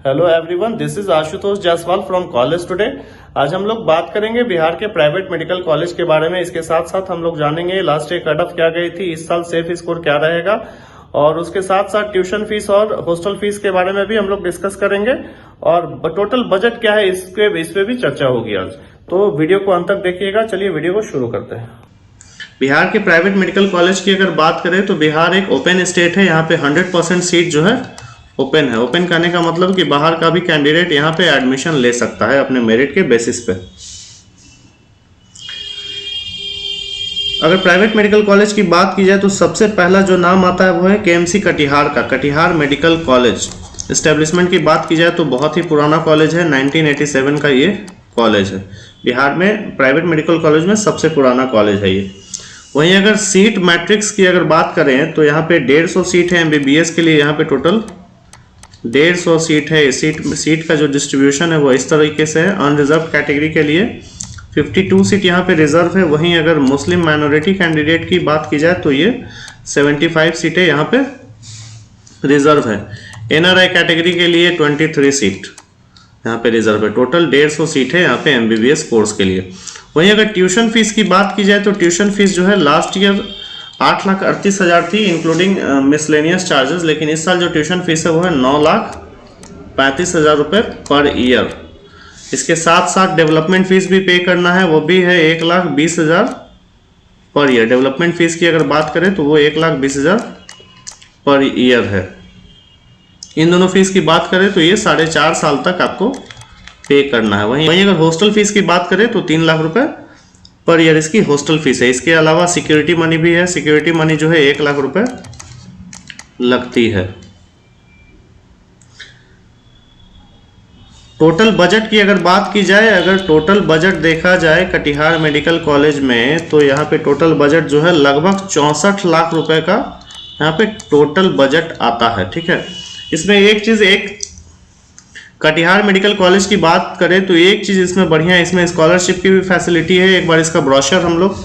Hello everyone, this is Ashutosh Jaiswal from college today. आज हम लोग बात करेंगे बिहार के प्राइवेट मेडिकल कॉलेज के बारे में। इसके साथ साथ हम लोग जानेंगे लास्ट ईयर कट ऑफ क्या गई थी, इस साल सेफ स्कोर क्या रहेगा, और उसके साथ साथ ट्यूशन फीस और हॉस्टल फीस के बारे में भी हम लोग डिस्कस करेंगे, और टोटल बजट क्या है इस पे भी चर्चा होगी आज। तो वीडियो को अंत तक देखिएगा। चलिए वीडियो को शुरू करते हैं। बिहार के प्राइवेट मेडिकल कॉलेज की अगर बात करें तो बिहार एक ओपन स्टेट है। यहाँ पे 100% सीट जो है ओपन है। ओपन करने का मतलब कि बाहर का भी कैंडिडेट यहाँ पे एडमिशन ले सकता है अपने मेरिट के बेसिस पे। अगर प्राइवेट मेडिकल कॉलेज की बात की जाए तो सबसे पहला जो नाम आता है वो है केएमसी कटिहार का, कटिहार मेडिकल कॉलेज। एस्टेब्लिशमेंट की बात की जाए तो बहुत ही पुराना कॉलेज है, 1987 का ये कॉलेज है। बिहार में प्राइवेट मेडिकल कॉलेज में सबसे पुराना कॉलेज है ये। वहीं अगर सीट मैट्रिक्स की अगर बात करें तो यहाँ पे 150 सीट है एमबीबीएस के लिए। यहाँ पे टोटल 150 सीट है। सीट का जो डिस्ट्रीब्यूशन है वो इस तरीके से है। अनरिजर्व कैटेगरी के लिए 52 सीट यहाँ पे रिजर्व है। वहीं अगर मुस्लिम माइनॉरिटी कैंडिडेट की बात की जाए तो ये 75 सीटें यहाँ पे रिजर्व है। एनआरआई कैटेगरी के लिए 23 सीट यहाँ पे रिजर्व है। टोटल 150 सीट है यहाँ पे एमबीबीएस कोर्स के लिए। वहीं अगर ट्यूशन फीस की बात की जाए तो ट्यूशन फीस जो है लास्ट ईयर 8,38,000 थी इंक्लूडिंग मिसलेनियस चार्जेस, लेकिन इस साल जो ट्यूशन फीस है वो है 9,35,000 रुपये पर ईयर। इसके साथ साथ डेवलपमेंट फीस भी पे करना है, वो भी है 1,20,000 पर ईयर। डेवलपमेंट फीस की अगर बात करें तो वो 1,20,000 पर ईयर है। इन दोनों फीस की बात करें तो ये 4.5 साल तक आपको पे करना है। वहीं अगर हॉस्टल फीस की बात करें तो 3 लाख रुपए पर ईयर इसकी हॉस्टल फीस है। इसके अलावा सिक्योरिटी मनी भी है। सिक्योरिटी मनी जो है 1 लाख रुपए लगती है। टोटल बजट की अगर बात की जाए, अगर टोटल बजट देखा जाए कटिहार मेडिकल कॉलेज में तो यहाँ पे टोटल बजट जो है लगभग 64 लाख रुपए का यहाँ पे टोटल बजट आता है। ठीक है, इसमें एक कटिहार मेडिकल कॉलेज की बात करें तो एक चीज़ इसमें बढ़िया है, इसमें स्कॉलरशिप की भी फैसिलिटी है। एक बार इसका ब्रोशर हम लोग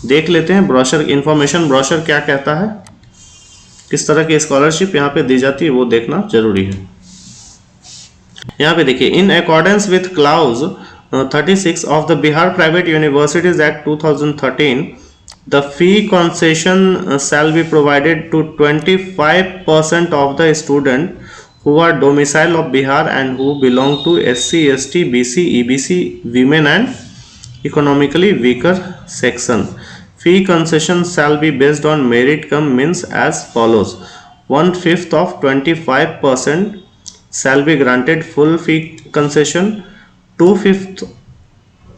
देख लेते हैं। ब्रोशर इन्फॉर्मेशन ब्रोशर क्या कहता है, किस तरह की स्कॉलरशिप यहाँ पे दी जाती है वो देखना जरूरी है। यहाँ पे देखिए, in accordance with clause 36 of the Bihar private universities act 2013 the fee concession shall be provided to 25% of the student who are domicile of Bihar and who belong to SC, ST, BC, EBC, women and economically weaker section. Fee concession shall be based on merit cum means as follows: 1/5 of 25% shall be granted full fee concession, 2/5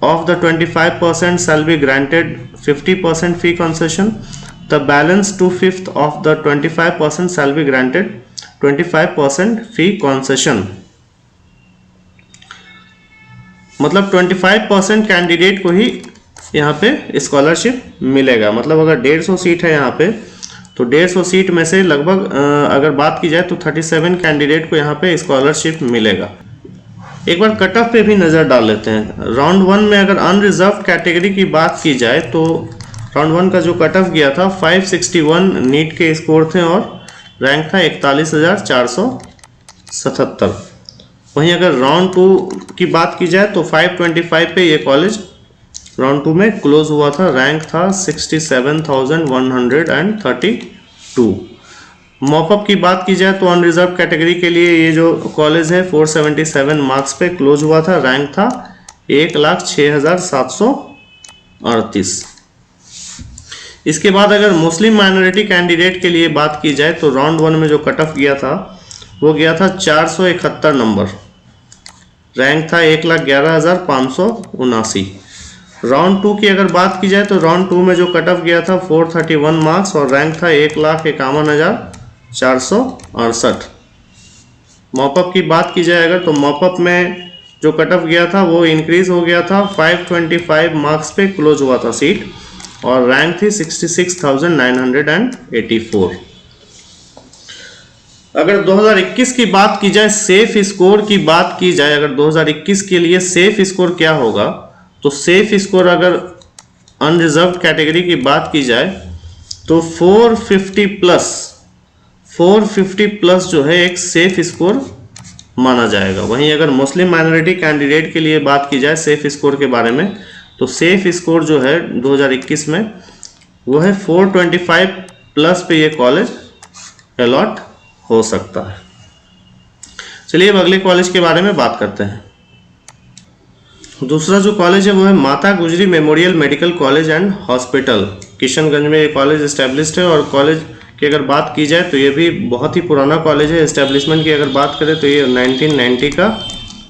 of the 25% shall be granted 50% fee concession, the balance 2/5 of the 25% shall be granted 25% fee concession. मतलब 25% candidate को ही यहाँ पे scholarship मिलेगा। मतलब अगर 150 seat है यहाँ पे तो 150 सीट में से लगभग अगर बात की जाए तो 37 कैंडिडेट को यहाँ पे स्कॉलरशिप मिलेगा। एक बार कट ऑफ पे भी नज़र डाल लेते हैं। राउंड 1 में अगर अनरिजर्व कैटेगरी की बात की जाए तो राउंड 1 का जो कट ऑफ गया था 561 नीट के स्कोर थे और रैंक था 41,477। वहीं अगर राउंड 2 की बात की जाए तो 525 पे ये कॉलेज राउंड 2 में क्लोज हुआ था। रैंक था 67,132। मॉपअप की बात की जाए तो अनरिजर्व कैटेगरी के लिए ये जो कॉलेज है 477 मार्क्स पे क्लोज हुआ था। रैंक था 1,06,738। इसके बाद अगर मुस्लिम माइनॉरिटी कैंडिडेट के लिए बात की जाए तो राउंड 1 में जो कट ऑफ गया था वो गया था 471 नंबर। रैंक था 1,11,579। राउंड 2 की अगर बात की जाए तो राउंड 2 में जो कट ऑफ गया था 431 मार्क्स और रैंक था 1,51,468। मॉपअप की बात की जाए अगर तो मॉपअप में जो कट ऑफ गया था वो इंक्रीज हो गया था। 525 मार्क्स पे क्लोज हुआ था सीट और रैंक थी 66,984। अगर 2021 की बात की जाए, सेफ स्कोर की बात की जाए, अगर 2021 के लिए सेफ स्कोर क्या होगा तो सेफ स्कोर अगर अनरिजर्व कैटेगरी की बात की जाए तो 450 प्लस जो है एक सेफ स्कोर माना जाएगा। वहीं अगर मुस्लिम माइनॉरिटी कैंडिडेट के लिए बात की जाए सेफ स्कोर के बारे में, तो सेफ स्कोर जो है 2021 में वो है 425 प्लस पे ये कॉलेज अलॉट हो सकता है। चलिए अब अगले कॉलेज के बारे में बात करते हैं। दूसरा जो कॉलेज है वो है माता गुजरी memorial medical college and hospital. Kishanganj में ये कॉलेज इस्टेब्लिश्ड है और कॉलेज की अगर बात की जाए तो ये भी बहुत ही पुराना कॉलेज है। इस्टेब्लिशमेंट की अगर बात करें तो ये 1990 का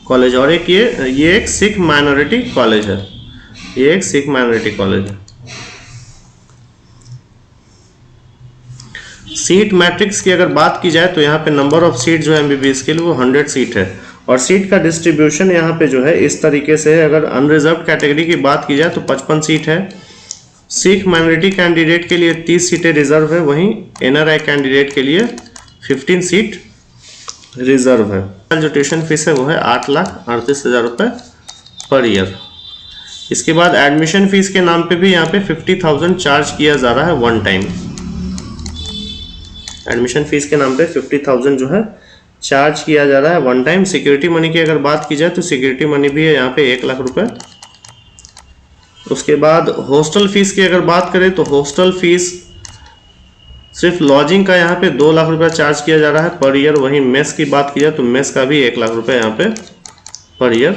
कॉलेज, और एक ये एक सिख माइनॉरिटी कॉलेज है। ये एक सिख माइनॉरिटी कॉलेज है। सीट मैट्रिक्स की अगर बात की जाए तो यहाँ पे नंबर ऑफ सीट जो है एमबीबीएस के लिए वो 100 सीट है, और सीट का डिस्ट्रीब्यूशन यहाँ पे जो है इस तरीके से है। अगर अनरिजर्व कैटेगरी की बात की जाए तो 55 सीट है, सिख माइनॉरिटी कैंडिडेट के लिए 30 सीटें रिजर्व है, वहीं एनआरआई कैंडिडेट के लिए 15 सीट रिजर्व है। जो ट्यूशन फीस है वो है 8,38,000 रुपये पर ईयर। इसके बाद एडमिशन फीस के नाम पे भी यहाँ पे 50,000 चार्ज किया जा रहा है वन टाइम। एडमिशन फीस के नाम पे 50,000 जो है चार्ज किया जा रहा है वन टाइम। सिक्योरिटी मनी की अगर बात की जाए तो सिक्योरिटी मनी भी है यहाँ पे 1 लाख रुपए। उसके बाद हॉस्टल फीस की अगर बात करें तो हॉस्टल फीस सिर्फ लॉजिंग का यहाँ पे 2 लाख रुपया चार्ज किया जा रहा है पर ईयर। वहीं मेस की बात की जाए तो मेस का भी 1 लाख रुपये यहाँ पे पर ईयर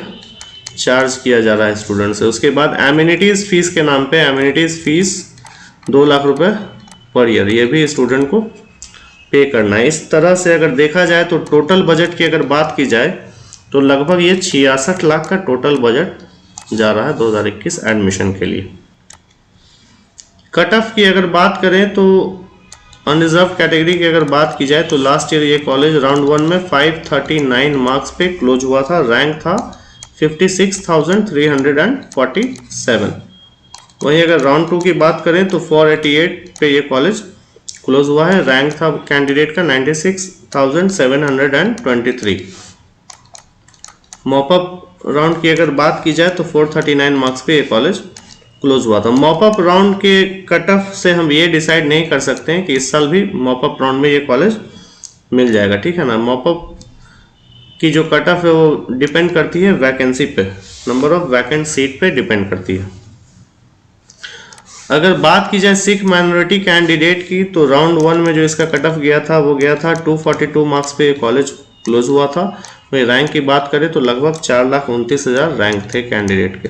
चार्ज किया जा रहा है स्टूडेंट से। उसके बाद एमिनिटीज़ फीस के नाम पे एमिनिटीज़ फीस 2 लाख रुपये पर ईयर, ये भी स्टूडेंट को पे करना है। इस तरह से अगर देखा जाए तो टोटल बजट की अगर बात की जाए तो लगभग ये 66 लाख का टोटल बजट जा रहा है 2021 एडमिशन के लिए। कट ऑफ की अगर बात करें तो अनरिजर्व कैटेगरी की अगर बात की जाए तो लास्ट ईयर ये कॉलेज राउंड 1 में 539 मार्क्स पे क्लोज हुआ था। रैंक था 56,347। वहीं अगर राउंड 2 की बात करें तो 488 पे ये कॉलेज क्लोज हुआ है। रैंक था कैंडिडेट का 96,723। मॉपअप राउंड की अगर बात की जाए तो 439 मार्क्स पे ये कॉलेज क्लोज हुआ था। मॉपअप राउंड के कट ऑफ से हम ये डिसाइड नहीं कर सकते हैं कि इस साल भी मॉपअप राउंड में ये कॉलेज मिल जाएगा, ठीक है ना। मॉपअप की जो कट ऑफ है वो डिपेंड करती है वैकेंसी पे, नंबर ऑफ वैकेंट सीट पे डिपेंड करती है। अगर बात की जाए सिख माइनॉरिटी कैंडिडेट की तो राउंड 1 में जो इसका कट ऑफ गया था वो गया था 242 मार्क्स पे कॉलेज क्लोज हुआ था। वही रैंक की बात करें तो लगभग 4,29,000 रैंक थे कैंडिडेट के।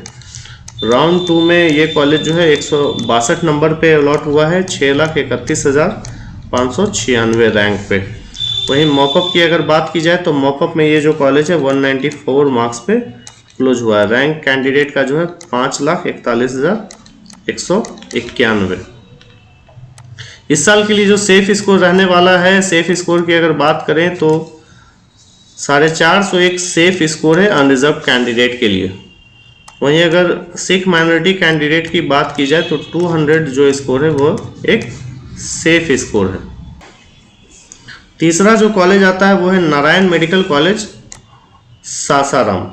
राउंड 2 में ये कॉलेज जो है 162 नंबर पे अलॉट हुआ है, 6,31,596 रैंक पे। वहीं मॉपअप की अगर बात की जाए तो मॉपअप में ये जो कॉलेज है 194 मार्क्स पे क्लोज हुआ है। रैंक कैंडिडेट का जो है 5,41,191। इस साल के लिए जो सेफ स्कोर रहने वाला है, सेफ स्कोर की अगर बात करें तो 450 सेफ स्कोर है अनरिजर्व कैंडिडेट के लिए। वहीं अगर सिख माइनॉरिटी कैंडिडेट की बात की जाए तो 200 जो स्कोर है वो एक सेफ स्कोर है। तीसरा जो कॉलेज आता है वो है नारायण मेडिकल कॉलेज सासाराम।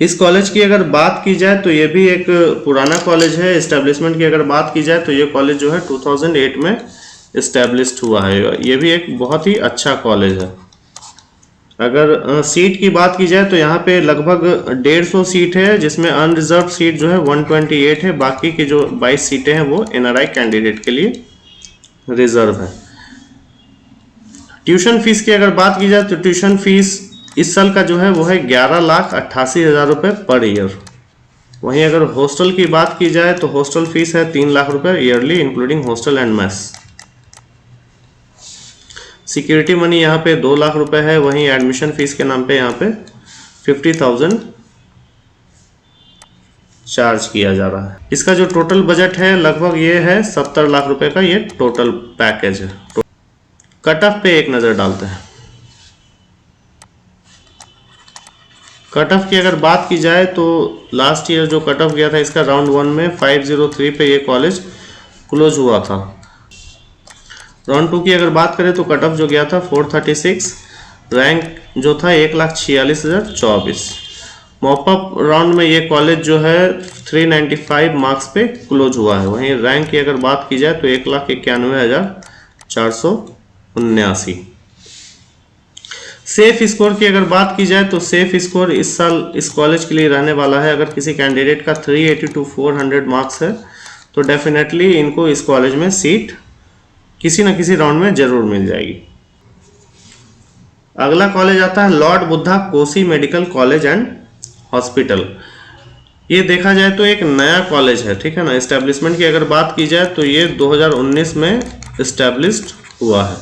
इस कॉलेज की अगर बात की जाए तो ये भी एक पुराना कॉलेज है। एस्टेब्लिशमेंट की अगर बात की जाए तो ये कॉलेज जो है 2008 में एस्टेब्लिश्ड हुआ है। ये भी एक बहुत ही अच्छा कॉलेज है। अगर सीट की बात की जाए तो यहाँ पे लगभग 150 सीट है, जिसमें अनरिजर्व सीट जो है 128 है। बाकी की जो 22 सीटें हैं वो एनआरआई कैंडिडेट के लिए रिजर्व है। ट्यूशन फीस की अगर बात की जाए तो ट्यूशन फीस इस साल का जो है वो है 11,88,000 रुपये पर ईयर। वहीं अगर हॉस्टल की बात की जाए तो हॉस्टल फीस है 3 लाख रुपये yearly including hostel and mess. Security money यहाँ पे 2 लाख रुपए है। वहीं एडमिशन फीस के नाम पे यहाँ पे 50,000 चार्ज किया जा रहा है। इसका जो टोटल बजट है लगभग ये है 70 लाख रुपए का, ये टोटल पैकेज है। कट ऑफ पे एक नज़र डालते हैं। कट ऑफ की अगर बात की जाए तो लास्ट ईयर जो कट ऑफ गया था इसका राउंड 1 में 503 पे ये कॉलेज क्लोज हुआ था। राउंड 2 की अगर बात करें तो कट ऑफ जो गया था 436, रैंक जो था 1,46,024। मॉपअप राउंड में ये कॉलेज जो है 395 मार्क्स पे क्लोज हुआ है। वहीं रैंक की अगर बात की जाए तो 1,91,479। सेफ स्कोर की अगर बात की जाए तो सेफ स्कोर इस साल इस कॉलेज के लिए रहने वाला है, अगर किसी कैंडिडेट का 380 to 400 मार्क्स है तो डेफिनेटली इनको इस कॉलेज में सीट किसी न किसी राउंड में जरूर मिल जाएगी। अगला कॉलेज आता है Lord Buddha Kosi medical college and hospital. ये देखा जाए तो एक नया कॉलेज है, ठीक है ना। एस्टेब्लिशमेंट की अगर बात की जाए तो ये 2019 में एस्टेब्लिश्ड हुआ है।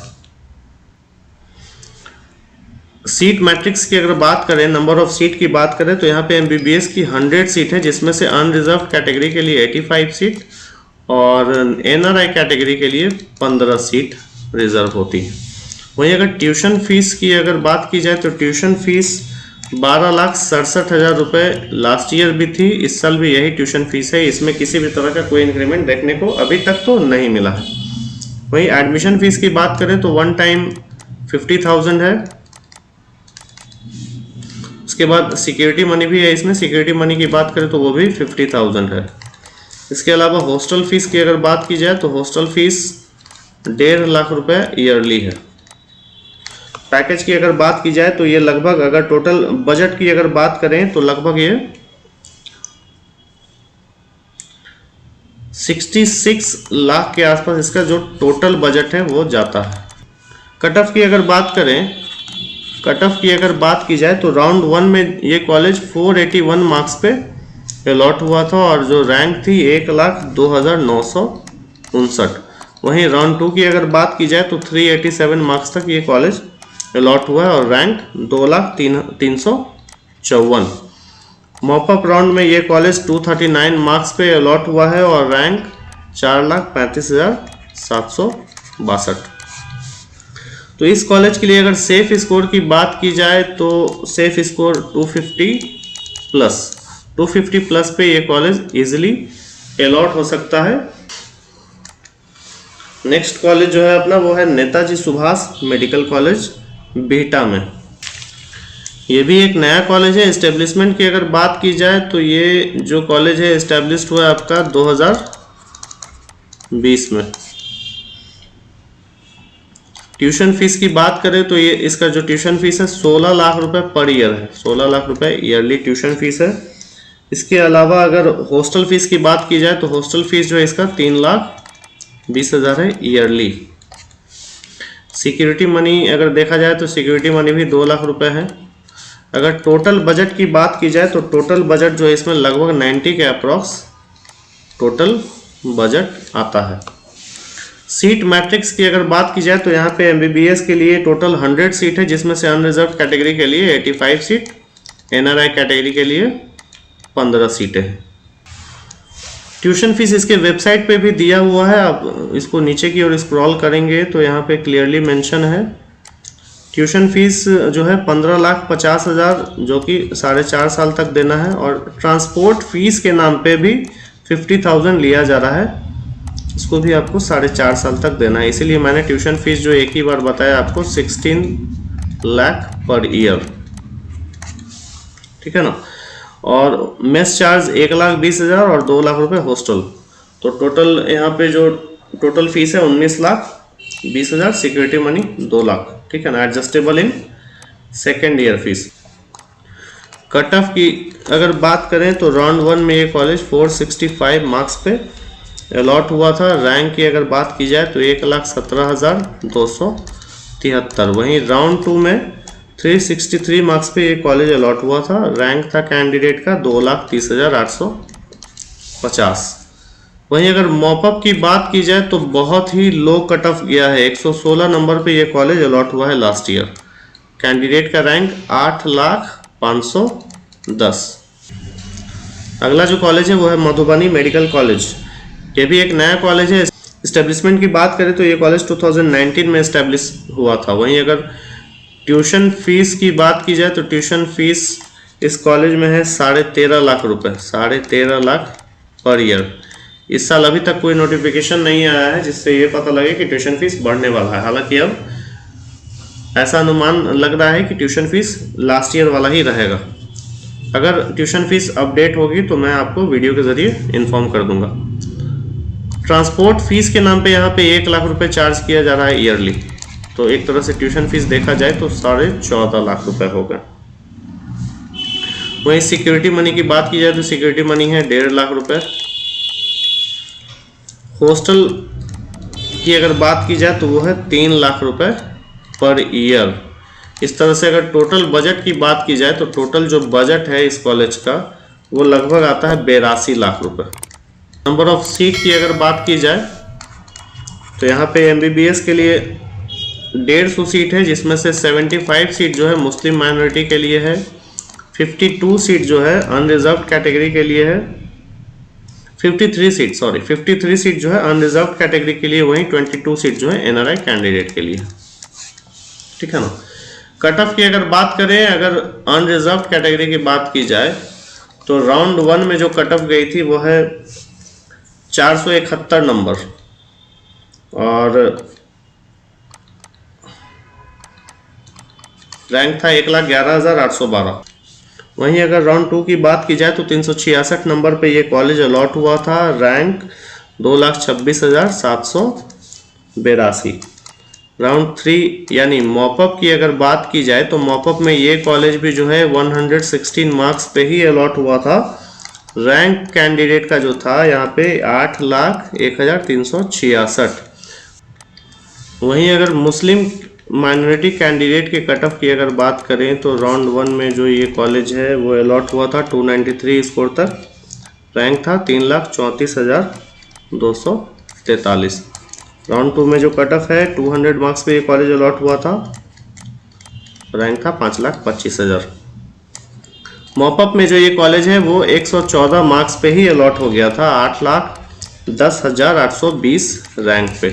सीट मैट्रिक्स की अगर बात करें, नंबर ऑफ सीट की बात करें तो यहाँ पे एमबीबीएस की 100 सीट है, जिसमें से अनरिजर्व कैटेगरी के लिए 85 सीट और एनआरआई कैटेगरी के लिए 15 सीट रिजर्व होती है। वहीं अगर ट्यूशन फीस की अगर बात की जाए तो ट्यूशन फीस 12,67,000 रुपये लास्ट ईयर भी थी, इस साल भी यही ट्यूशन फीस है। इसमें किसी भी तरह का कोई इंक्रीमेंट देखने को अभी तक तो नहीं मिला है। वहीं एडमिशन फीस की बात करें तो वन टाइम 50,000 है। उसके बाद सिक्योरिटी मनी भी है इसमें, सिक्योरिटी मनी की बात करें तो वो भी 50,000 है। इसके अलावा हॉस्टल फीस की अगर बात की जाए तो हॉस्टल फीस 1.5 लाख रुपए ईयरली है। पैकेज की अगर बात की जाए तो ये लगभग, अगर टोटल बजट की अगर बात करें तो लगभग ये 66 लाख के आसपास इसका जो टोटल बजट है वो जाता है। कट ऑफ की अगर बात करें, कट ऑफ की अगर बात की जाए तो राउंड 1 में ये कॉलेज 481 मार्क्स पे अलॉट हुआ था और जो रैंक थी 1,02,959। वहीं राउंड 2 की अगर बात की जाए तो 387 मार्क्स तक ये कॉलेज अलॉट हुआ है और रैंक 2,03,354। मॉपअप राउंड में ये कॉलेज 239 मार्क्स पे अलॉट हुआ है और रैंक 4,35,762। तो इस कॉलेज के लिए अगर सेफ स्कोर की बात की जाए तो सेफ स्कोर 250 प्लस पे ये कॉलेज इजीली अलॉट हो सकता है। नेक्स्ट कॉलेज जो है अपना वो है नेताजी सुभाष मेडिकल कॉलेज बिहटा में। ये भी एक नया कॉलेज है। एस्टेब्लिशमेंट की अगर बात की जाए तो ये जो कॉलेज है एस्टेब्लिश्ड हुआ है आपका 2020 में। ट्यूशन फीस की बात करें तो ये इसका जो ट्यूशन फीस है 16 लाख रुपए पर ईयर है, 16 लाख रुपए ईयरली ट्यूशन फीस है। इसके अलावा अगर हॉस्टल फीस की बात की जाए तो हॉस्टल फीस जो है इसका 3,20,000 है ईयरली। सिक्योरिटी मनी अगर देखा जाए तो सिक्योरिटी मनी भी 2 लाख रुपए है। अगर टोटल बजट की बात की जाए तो टोटल बजट जो है इसमें लगभग 90 के अप्रॉक्स टोटल बजट आता है। सीट मैट्रिक्स की अगर बात की जाए तो यहाँ पे एमबीबीएस के लिए टोटल 100 सीट है, जिसमें से अनरिजर्व कैटेगरी के लिए 85 सीट, एनआरआई कैटेगरी के लिए 15 सीटें हैं। ट्यूशन फीस इसके वेबसाइट पे भी दिया हुआ है, आप इसको नीचे की ओर स्क्रॉल करेंगे तो यहाँ पे क्लियरली मेंशन है। ट्यूशन फीस जो है 15,50,000 जो कि 4.5 साल तक देना है और ट्रांसपोर्ट फीस के नाम पे भी 50,000 लिया जा रहा है, इसको भी आपको 4.5 साल तक देना है। इसीलिए मैंने ट्यूशन फीस जो एक ही बार बताया आपको 16 लाख पर ईयर, ठीक है ना। और मेस चार्ज 1,20,000 और 2 लाख रुपए हॉस्टल, तो टोटल यहाँ पे जो टोटल फीस है 19,20,000, सिक्योरिटी मनी 2 लाख, ठीक है ना, adjustable in second year fees. Cut off की अगर बात करें तो राउंड 1 में ये कॉलेज 465 मार्क्स पे अलॉट हुआ था। रैंक की अगर बात की जाए तो 1,17,273। वहीं राउंड 2 में 363 मार्क्स पे ये कॉलेज अलॉट हुआ था। रैंक था कैंडिडेट का 2,30,850। वहीं अगर मॉपअप की बात की जाए तो बहुत ही लो कट ऑफ गया है, 116 नंबर पे ये कॉलेज अलॉट हुआ है लास्ट ईयर। कैंडिडेट का रैंक 8,05,10। अगला जो कॉलेज है वो है मधुबनी मेडिकल कॉलेज। ये भी एक नया कॉलेज है। इस्टेब्लिशमेंट की बात करें तो ये कॉलेज 2019 में इस्टेब्लिश हुआ था। वहीं अगर ट्यूशन फीस की बात की जाए तो ट्यूशन फीस इस कॉलेज में है 13.5 लाख रुपए, 13.5 लाख पर ईयर। इस साल अभी तक कोई नोटिफिकेशन नहीं आया है जिससे ये पता लगे कि ट्यूशन फीस बढ़ने वाला है। हालांकि अब ऐसा अनुमान लग रहा है कि ट्यूशन फीस लास्ट ईयर वाला ही रहेगा। अगर ट्यूशन फीस अपडेट होगी तो मैं आपको वीडियो के जरिए इन्फॉर्म कर दूंगा। ट्रांसपोर्ट फीस के नाम पे यहाँ पे 1 लाख रुपए चार्ज किया जा रहा है ईयरली। तो एक तरह से ट्यूशन फीस देखा जाए तो 14.5 लाख रुपए होगा। वहीं सिक्योरिटी मनी की बात की जाए तो सिक्योरिटी मनी है 1.5 लाख रुपए। हॉस्टल की अगर बात की जाए तो वो है 3 लाख रुपए पर ईयर। इस तरह से अगर टोटल बजट की बात की जाए तो टोटल जो बजट है इस कॉलेज का वो लगभग आता है 82 लाख रुपए। नंबर ऑफ सीट की अगर बात की जाए तो यहाँ पे एमबीबीएस के लिए 150 सीट है, जिसमें से 75 सीट जो है मुस्लिम माइनॉरिटी के लिए है, 52 सीट जो है अनरिजर्व्ड कैटेगरी के लिए है, 53 सीट जो है अनरिजर्व्ड कैटेगरी के लिए, वहीं 22 सीट जो है एनआरआई कैंडिडेट के लिए। ठीक है ना। कट ऑफ की अगर बात करें, अगर अनरिजर्व्ड कैटेगरी की बात की जाए तो राउंड 1 में जो कट ऑफ गई थी वो है 471 नंबर और रैंक था 1,11,812। वहीं अगर राउंड 2 की बात की जाए तो 366 नंबर पे ये कॉलेज अलॉट हुआ था, रैंक 2,26,782। राउंड 3 यानी मॉपअप की अगर बात की जाए तो मॉपअप में ये कॉलेज भी जो है 116 मार्क्स पे ही अलॉट हुआ था। रैंक कैंडिडेट का जो था यहाँ पे 8,01,366। वहीं अगर मुस्लिम माइनॉरिटी कैंडिडेट के कट ऑफ की अगर बात करें तो राउंड 1 में जो ये कॉलेज है वो अलॉट हुआ था 293 स्कोर तक, रैंक था 3,34,243। राउंड 2 में जो कट ऑफ है 200 मार्क्स पे ये कॉलेज अलॉट हुआ था, रैंक था 5,25,000। मॉपअप में जो ये कॉलेज है वो 114 मार्क्स पे ही अलॉट हो गया था, 8,10,820 रैंक पे।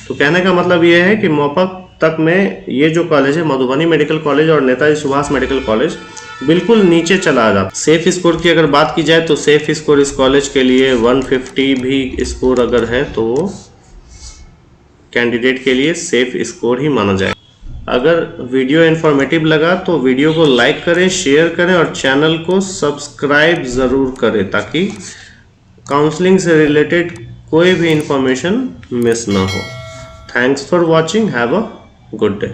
तो कहने का मतलब ये है कि मॉपअप तक में ये जो कॉलेज है मधुबनी मेडिकल कॉलेज और नेताजी सुभाष मेडिकल कॉलेज बिल्कुल नीचे चला जाता। सेफ स्कोर की अगर बात की जाए तो सेफ स्कोर इस कॉलेज के लिए 150 भी स्कोर अगर है तो वो कैंडिडेट के लिए सेफ स्कोर ही माना जाए। अगर वीडियो इन्फॉर्मेटिव लगा तो वीडियो को लाइक करें, शेयर करें और चैनल को सब्सक्राइब ज़रूर करें ताकि काउंसलिंग से रिलेटेड कोई भी इंफॉर्मेशन मिस ना हो। Thanks for watching, have a good day.